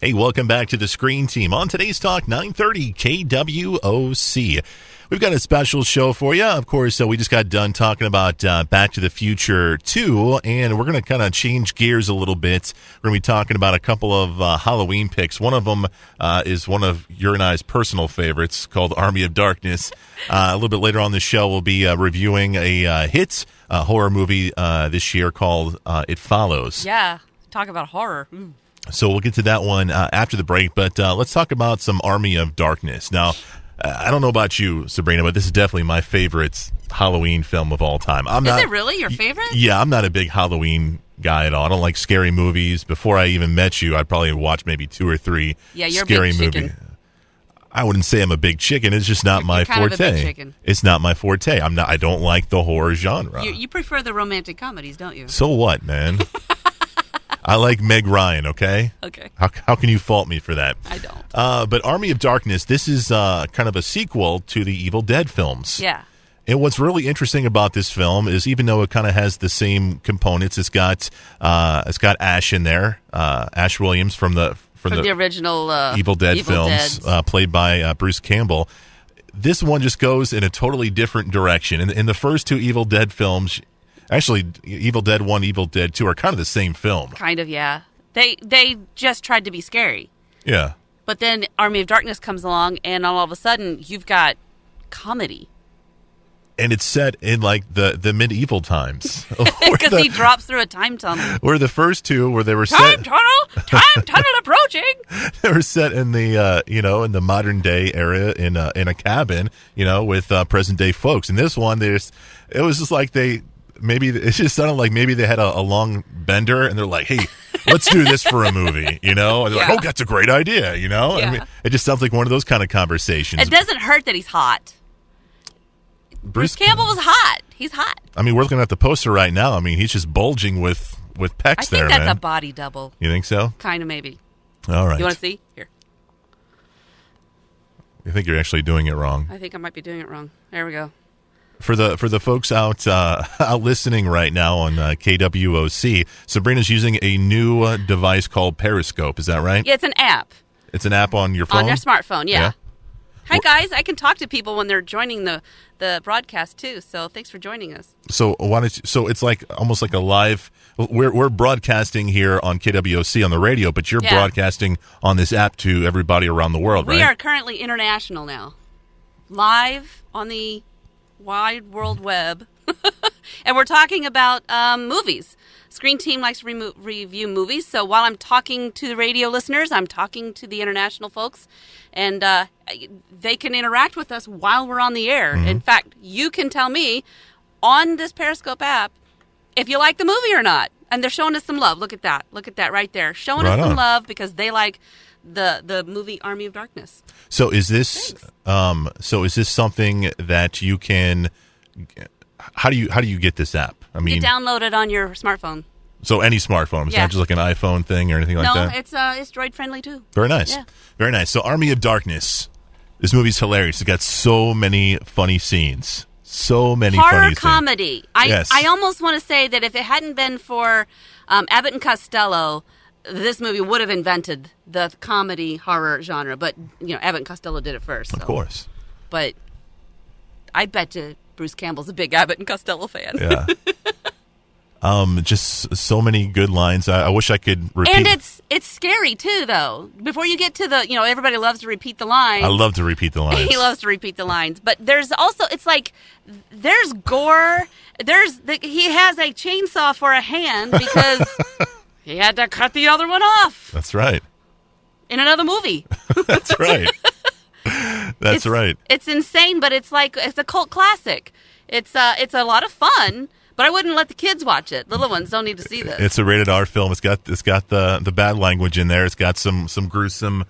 Hey, welcome back to the Screen Team on today's Talk 930 KWOC. We've got a special show for you. Of course, we just got done talking about Back to the Future 2, and we're going to kind of change gears a little bit. We're going to be talking about a couple of Halloween picks. One of them is one of your and I's personal favorites called Army of Darkness. A little bit later on the show, we'll be reviewing a hit horror movie this year called It Follows. Yeah, talk about horror. So we'll get to that one after the break, but let's talk about some Army of Darkness. Now, I don't know about you, Sabrina, but this is definitely my favorite Halloween film of all time. Is it really your favorite? Yeah, I'm not a big Halloween guy at all. I don't like scary movies. Before I even met you, I'd probably watch maybe 2 or 3 scary movies. I wouldn't say I'm a big chicken. It's just not my forte. Kind of a big chicken. It's not my forte. I don't like the horror genre. You prefer the romantic comedies, don't you? So what, man? I like Meg Ryan, okay? Okay. How can you fault me for that? I don't. But Army of Darkness, this is kind of a sequel to the Evil Dead films. Yeah. And what's really interesting about this film is even though it kind of has the same components, it's got Ash in there, Ash Williams from the original Evil Dead films, played by Bruce Campbell. This one just goes in a totally different direction. In the first 2 Evil Dead films, actually, Evil Dead 1, Evil Dead 2 are kind of the same film. Kind of, yeah. They just tried to be scary. Yeah. But then Army of Darkness comes along, and all of a sudden, you've got comedy. And it's set in, like, the medieval times. Because he drops through a time tunnel. Where the first 2, where they were Time tunnel approaching! They were set in the, in the modern day era in a cabin, with present day folks. And this one, it was just like it just sounded like maybe they had a long bender and they're like, hey, let's do this for a movie, And they're like, oh, that's a great idea, Yeah. I mean, it just sounds like one of those kind of conversations. It doesn't hurt that he's hot. Bruce Campbell was hot. He's hot. I mean, we're looking at the poster right now. I mean, he's just bulging with pecs there, man. I think that's a body double. You think so? Kind of, maybe. All right. You want to see? Here. I think you're actually doing it wrong. I think I might be doing it wrong. There we go. For the folks out listening right now on KWOC, Sabrina's using a new device called Periscope. Is that right? Yeah, it's an app. It's an app on your phone? On your smartphone, yeah. Hi, guys. I can talk to people when they're joining the broadcast, too. So thanks for joining us. So it's like almost like a live. We're broadcasting here on KWOC on the radio, but you're broadcasting on this app to everybody around the world, right? We are currently international now. Live on the wide world web. And we're talking about movies. Screen Team likes to review movies. So while I'm talking to the radio listeners, I'm talking to the international folks. And they can interact with us while we're on the air. Mm-hmm. In fact, you can tell me on this Periscope app if you like the movie or not. And they're showing us some love. Look at that. Look at that right there. Showing us some love because they like the movie Army of Darkness. So is this something that you can? How do you get this app? I mean, you download it on your smartphone. So any smartphone. It's not just like an iPhone thing or anything like that? No, it's droid friendly too. Very nice. Yeah. Very nice. So Army of Darkness. This movie's hilarious. It's got so many funny scenes. So many horror funny comedy. Scenes. Yes. I almost want to say that if it hadn't been for Abbott and Costello, this movie would have invented the comedy horror genre. But, Abbott and Costello did it first. So. Of course. But I bet you Bruce Campbell's a big Abbott and Costello fan. Yeah. Just so many good lines. I wish I could repeat. And it's scary too, though. Before you get to the, everybody loves to repeat the lines. I love to repeat the lines. He loves to repeat the lines. But there's also, it's like, there's gore. He has a chainsaw for a hand because he had to cut the other one off. That's right. In another movie. That's right. That's right. It's insane, but it's a cult classic. It's a lot of fun. But I wouldn't let the kids watch it. Little ones don't need to see this. It's a rated R film. It's got the bad language in there. It's got some gruesome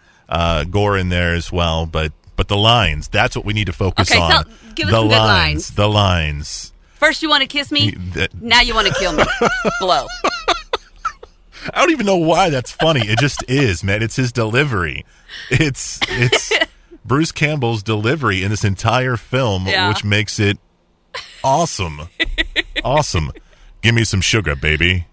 gore in there as well. But the lines, that's what we need to focus on. Okay, so give us some good lines. The lines. First you want to kiss me, now you want to kill me. Blow. I don't even know why that's funny. It just is, man. It's his delivery. It's Bruce Campbell's delivery in this entire film, which makes it awesome. Awesome. Give me some sugar, baby.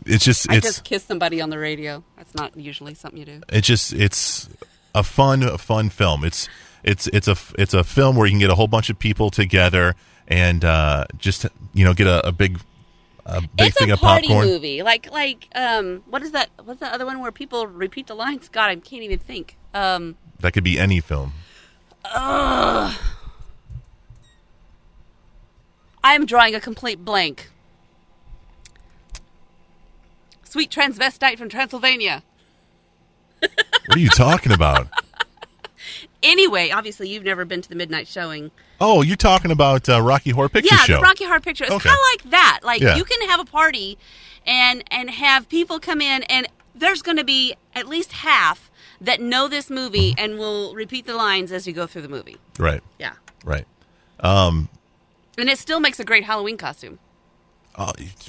I just kissed somebody on the radio. That's not usually something you do. It's a fun film. It's a film where you can get a whole bunch of people together and just get a big thing of popcorn. It's a party movie. Like what is that? What's the other one where people repeat the lines? God, I can't even think. That could be any film. I'm drawing a complete blank. Sweet transvestite from Transylvania. What are you talking about? Anyway, obviously you've never been to the midnight showing. Oh, you're talking about Rocky Horror Picture Show. Yeah, the Rocky Horror Picture. It's Okay. kind of like that. Like Yeah. you can have a party and have people come in, and there's going to be at least half that know this movie and will repeat the lines as you go through the movie. Right. Yeah. Right. And it still makes a great Halloween costume.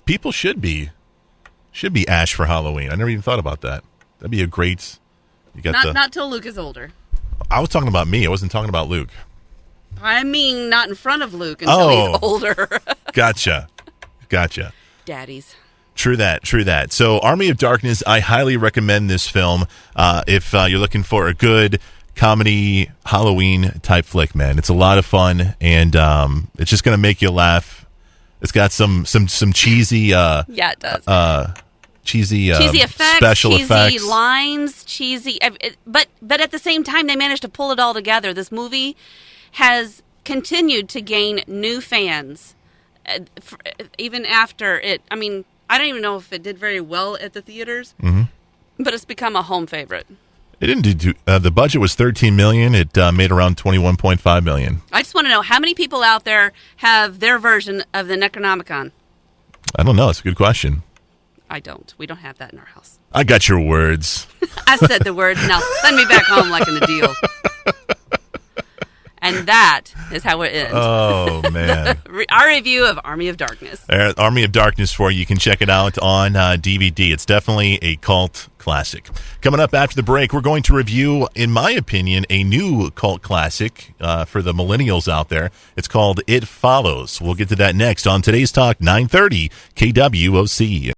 People should be Ash for Halloween. I never even thought about that. That'd be a great. You got Not till Luke is older. I was talking about me. I wasn't talking about Luke. I mean, not in front of Luke until he's older. Gotcha. Daddies. True that. So, Army of Darkness, I highly recommend this film if you're looking for a good comedy Halloween type flick, man. It's a lot of fun, and it's just going to make you laugh. It's got some cheesy Yeah, it does. cheesy effects, special cheesy effects. lines, but at the same time they managed to pull it all together. This movie has continued to gain new fans even after it. I mean, I don't even know if it did very well at the theaters, but it's become a home favorite. It didn't do. The budget was $13 million. It made around $21.5 million. I just want to know how many people out there have their version of the Necronomicon. I don't know. It's a good question. I don't. We don't have that in our house. I got your words. I said the words. Now send me back home like in the deal. And that is how it ends. Oh, man. Our review of Army of Darkness. Army of Darkness for you. You can check it out on DVD. It's definitely a cult classic. Coming up after the break, we're going to review, in my opinion, a new cult classic for the millennials out there. It's called It Follows. We'll get to that next on Today's Talk 930 KWOC.